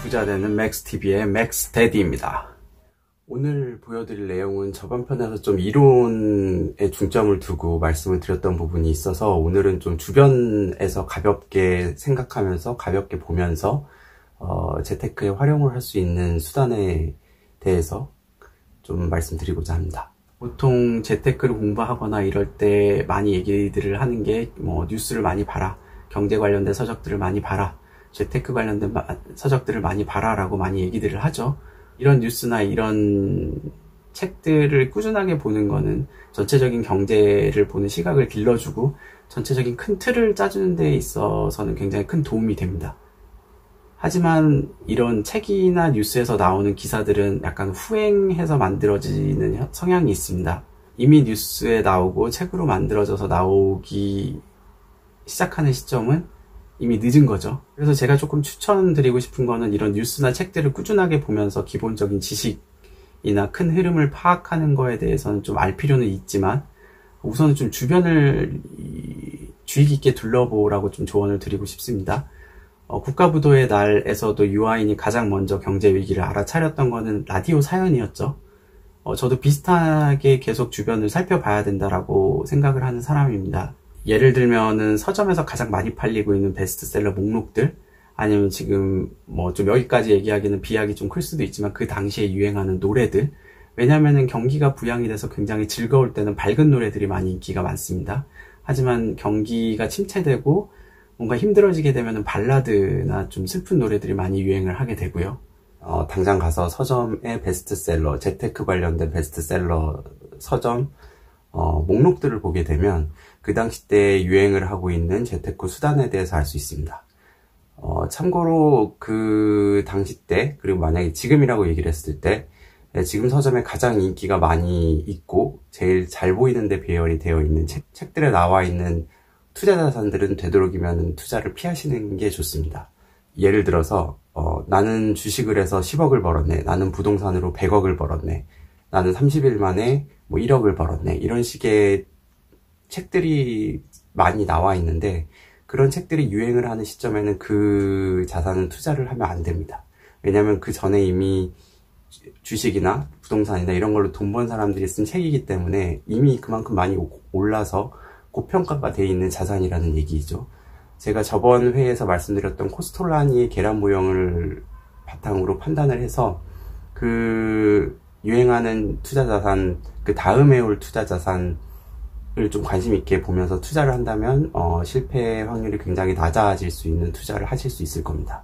부자 되는 맥스TV의 맥스데디입니다. 오늘 보여드릴 내용은 저번 편에서 좀 이론에 중점을 두고 말씀을 드렸던 부분이 있어서 오늘은 좀 주변에서 가볍게 생각하면서 가볍게 보면서 재테크에 활용을 할 수 있는 수단에 대해서 좀 말씀드리고자 합니다. 보통 재테크를 공부하거나 이럴 때 많이 얘기들을 하는 게 뉴스를 많이 봐라, 경제 관련된 서적들을 많이 봐라, 재테크 관련된 서적들을 많이 봐라 라고 많이 얘기들을 하죠. 이런 뉴스나 이런 책들을 꾸준하게 보는 거는 전체적인 경제를 보는 시각을 길러주고 전체적인 큰 틀을 짜주는 데 있어서는 굉장히 큰 도움이 됩니다. 하지만 이런 책이나 뉴스에서 나오는 기사들은 약간 후행해서 만들어지는 성향이 있습니다. 이미 뉴스에 나오고 책으로 만들어져서 나오기 시작하는 시점은 이미 늦은 거죠. 그래서 제가 조금 추천드리고 싶은 거는 이런 뉴스나 책들을 꾸준하게 보면서 기본적인 지식이나 큰 흐름을 파악하는 거에 대해서는 좀 알 필요는 있지만 우선은 좀 주변을 주의 깊게 둘러보라고 좀 조언을 드리고 싶습니다. 국가부도의 날에서도 유아인이 가장 먼저 경제 위기를 알아차렸던 거는 라디오 사연이었죠. 저도 비슷하게 계속 주변을 살펴봐야 된다라고 생각을 하는 사람입니다. 예를 들면은 서점에서 가장 많이 팔리고 있는 베스트셀러 목록들, 아니면 지금 좀 여기까지 얘기하기는 비약이 좀 클 수도 있지만 그 당시에 유행하는 노래들. 왜냐면은 경기가 부양이 돼서 굉장히 즐거울 때는 밝은 노래들이 많이 인기가 많습니다. 하지만 경기가 침체되고 뭔가 힘들어지게 되면은 발라드나 좀 슬픈 노래들이 많이 유행을 하게 되고요. 당장 가서 서점의 베스트셀러, 재테크 관련된 베스트셀러 서점 목록들을 보게 되면 그 당시 때 유행을 하고 있는 재테크 수단에 대해서 알 수 있습니다. 참고로 그 당시 때, 그리고 만약에 지금이라고 얘기를 했을 때 지금 서점에 가장 인기가 많이 있고 제일 잘 보이는데 배열이 되어 있는 책들에 나와 있는 투자 자산들은 되도록이면 투자를 피하시는 게 좋습니다. 예를 들어서 나는 주식을 해서 10억을 벌었네, 나는 부동산으로 100억을 벌었네, 나는 30일 만에 1억을 벌었네, 이런 식의 책들이 많이 나와 있는데 그런 책들이 유행을 하는 시점에는 그 자산은 투자를 하면 안 됩니다. 왜냐하면 그 전에 이미 주식이나 부동산이나 이런 걸로 돈 번 사람들이 쓴 책이기 때문에 이미 그만큼 많이 올라서 고평가가 되어 있는 자산이라는 얘기죠. 제가 저번 회에서 말씀드렸던 코스톨라니의 계란 모형을 바탕으로 판단을 해서 그 유행하는 투자 자산, 그 다음에 올 투자 자산을 좀 관심 있게 보면서 투자를 한다면 실패 확률이 굉장히 낮아질 수 있는 투자를 하실 수 있을 겁니다.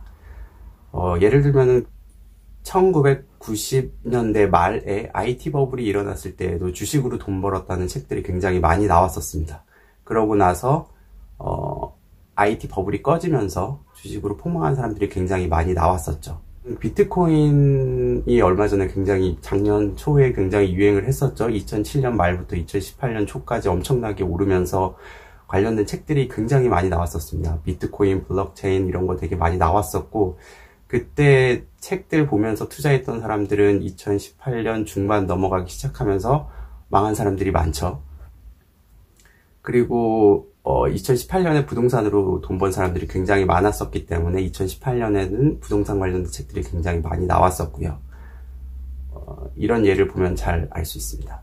예를 들면은 1990년대 말에 IT 버블이 일어났을 때에도 주식으로 돈 벌었다는 책들이 굉장히 많이 나왔었습니다. 그러고 나서 IT 버블이 꺼지면서 주식으로 폭망한 사람들이 굉장히 많이 나왔었죠. 비트코인이 얼마 전에 작년 초에 굉장히 유행을 했었죠. 2007년 말부터 2018년 초까지 엄청나게 오르면서 관련된 책들이 굉장히 많이 나왔었습니다. 비트코인, 블록체인 이런 거 되게 많이 나왔었고, 그때 책들 보면서 투자했던 사람들은 2018년 중반 넘어가기 시작하면서 망한 사람들이 많죠. 그리고 2018년에 부동산으로 돈 번 사람들이 굉장히 많았었기 때문에 2018년에는 부동산 관련된 책들이 굉장히 많이 나왔었고요. 이런 예를 보면 잘 알 수 있습니다.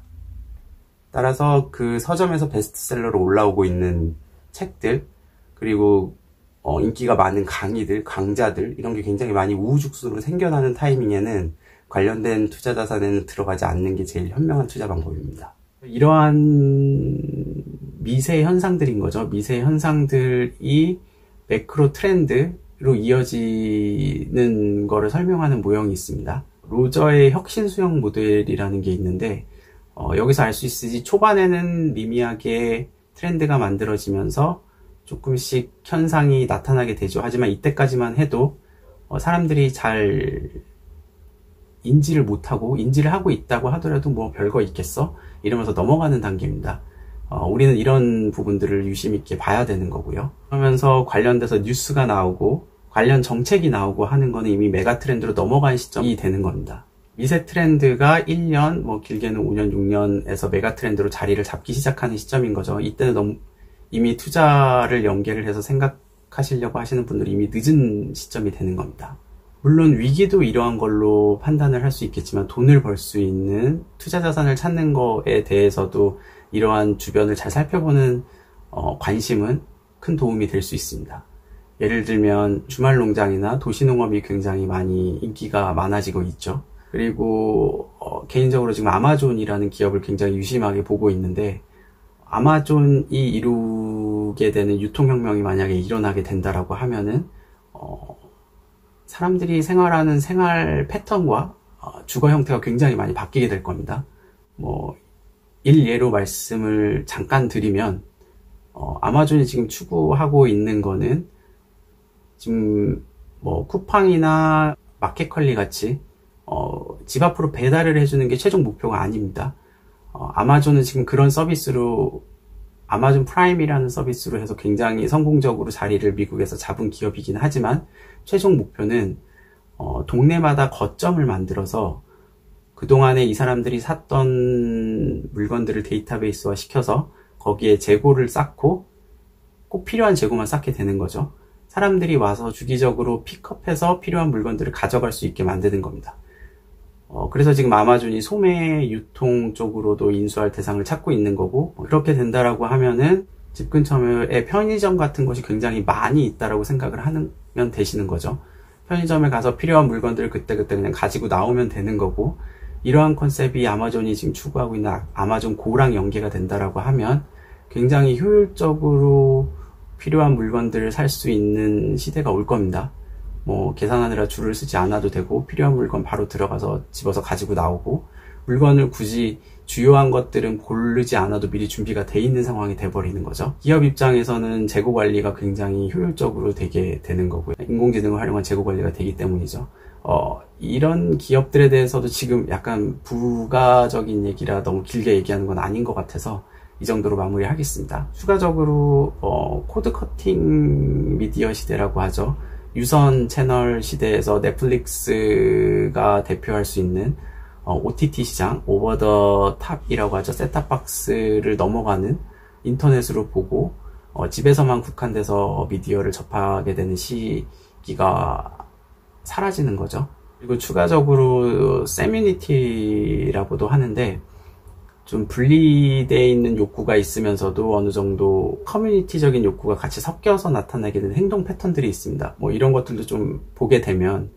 따라서 그 서점에서 베스트셀러로 올라오고 있는 책들, 그리고 인기가 많은 강의들, 강좌들, 이런 게 굉장히 많이 우후죽순으로 생겨나는 타이밍에는 관련된 투자 자산에는 들어가지 않는 게 제일 현명한 투자 방법입니다. 이러한 미세 현상들인 거죠. 미세 현상들이 매크로 트렌드로 이어지는 거를 설명하는 모형이 있습니다. 로저의 혁신 수형 모델이라는 게 있는데 여기서 알 수 있듯이 초반에는 미미하게 트렌드가 만들어지면서 조금씩 현상이 나타나게 되죠. 하지만 이때까지만 해도 사람들이 잘 인지를 못하고, 인지를 하고 있다고 하더라도 별거 있겠어? 이러면서 넘어가는 단계입니다. 우리는 이런 부분들을 유심 있게 봐야 되는 거고요. 그러면서 관련돼서 뉴스가 나오고 관련 정책이 나오고 하는 거는 이미 메가 트렌드로 넘어간 시점이 되는 겁니다. 미세 트렌드가 1년, 길게는 5년, 6년에서 메가 트렌드로 자리를 잡기 시작하는 시점인 거죠. 이때는 이미 투자를 연계를 해서 생각하시려고 하시는 분들이 이미 늦은 시점이 되는 겁니다. 물론 위기도 이러한 걸로 판단을 할 수 있겠지만 돈을 벌 수 있는 투자 자산을 찾는 거에 대해서도 이러한 주변을 잘 살펴보는 관심은 큰 도움이 될 수 있습니다. 예를 들면 주말 농장이나 도시농업이 굉장히 많이 인기가 많아지고 있죠. 그리고 개인적으로 지금 아마존이라는 기업을 굉장히 유심하게 보고 있는데, 아마존이 이루게 되는 유통혁명이 만약에 일어나게 된다라고 하면은 사람들이 생활하는 생활 패턴과 주거 형태가 굉장히 많이 바뀌게 될 겁니다. 일예로 말씀을 잠깐 드리면, 아마존이 지금 추구하고 있는 거는 지금 쿠팡이나 마켓컬리 같이 집 앞으로 배달을 해주는 게 최종 목표가 아닙니다. 아마존은 지금 그런 서비스로, 아마존 프라임이라는 서비스로 해서 굉장히 성공적으로 자리를 미국에서 잡은 기업이긴 하지만, 최종 목표는 동네마다 거점을 만들어서 그동안에 이 사람들이 샀던 물건들을 데이터베이스화 시켜서 거기에 재고를 쌓고 꼭 필요한 재고만 쌓게 되는 거죠. 사람들이 와서 주기적으로 픽업해서 필요한 물건들을 가져갈 수 있게 만드는 겁니다. 그래서 지금 아마존이 소매 유통 쪽으로도 인수할 대상을 찾고 있는 거고, 그렇게 된다라고 하면은 집 근처에 편의점 같은 것이 굉장히 많이 있다라고 생각을 하면 되시는 거죠. 편의점에 가서 필요한 물건들을 그때그때 그냥 가지고 나오면 되는 거고, 이러한 컨셉이 아마존이 지금 추구하고 있는 아마존 고랑 연계가 된다라고 하면 굉장히 효율적으로 필요한 물건들을 살 수 있는 시대가 올 겁니다. 계산하느라 줄을 쓰지 않아도 되고, 필요한 물건 바로 들어가서 집어서 가지고 나오고, 물건을 굳이 주요한 것들은 고르지 않아도 미리 준비가 돼 있는 상황이 돼버리는 거죠. 기업 입장에서는 재고 관리가 굉장히 효율적으로 되게 되는 거고요. 인공지능을 활용한 재고 관리가 되기 때문이죠. 이런 기업들에 대해서도 지금 약간 부가적인 얘기라 너무 길게 얘기하는 건 아닌 것 같아서 이 정도로 마무리하겠습니다. 추가적으로 코드 커팅 미디어 시대라고 하죠. 유선 채널 시대에서 넷플릭스가 대표할 수 있는 OTT 시장, 오버 더 탑이라고 하죠. 셋탑박스를 넘어가는, 인터넷으로 보고 집에서만 국한돼서 미디어를 접하게 되는 시기가 사라지는 거죠. 그리고 추가적으로 세뮤니티라고도 하는데, 좀 분리되어 있는 욕구가 있으면서도 어느 정도 커뮤니티적인 욕구가 같이 섞여서 나타나게 되는 행동 패턴들이 있습니다. 이런 것들도 좀 보게 되면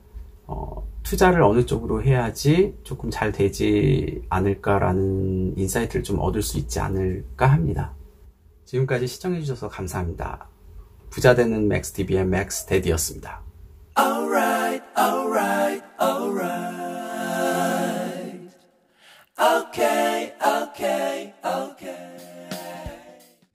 투자를 어느 쪽으로 해야지 조금 잘 되지 않을까라는 인사이트를 좀 얻을 수 있지 않을까 합니다. 지금까지 시청해주셔서 감사합니다. 부자되는 맥스TV의 맥스데디였습니다. Alright. Okay.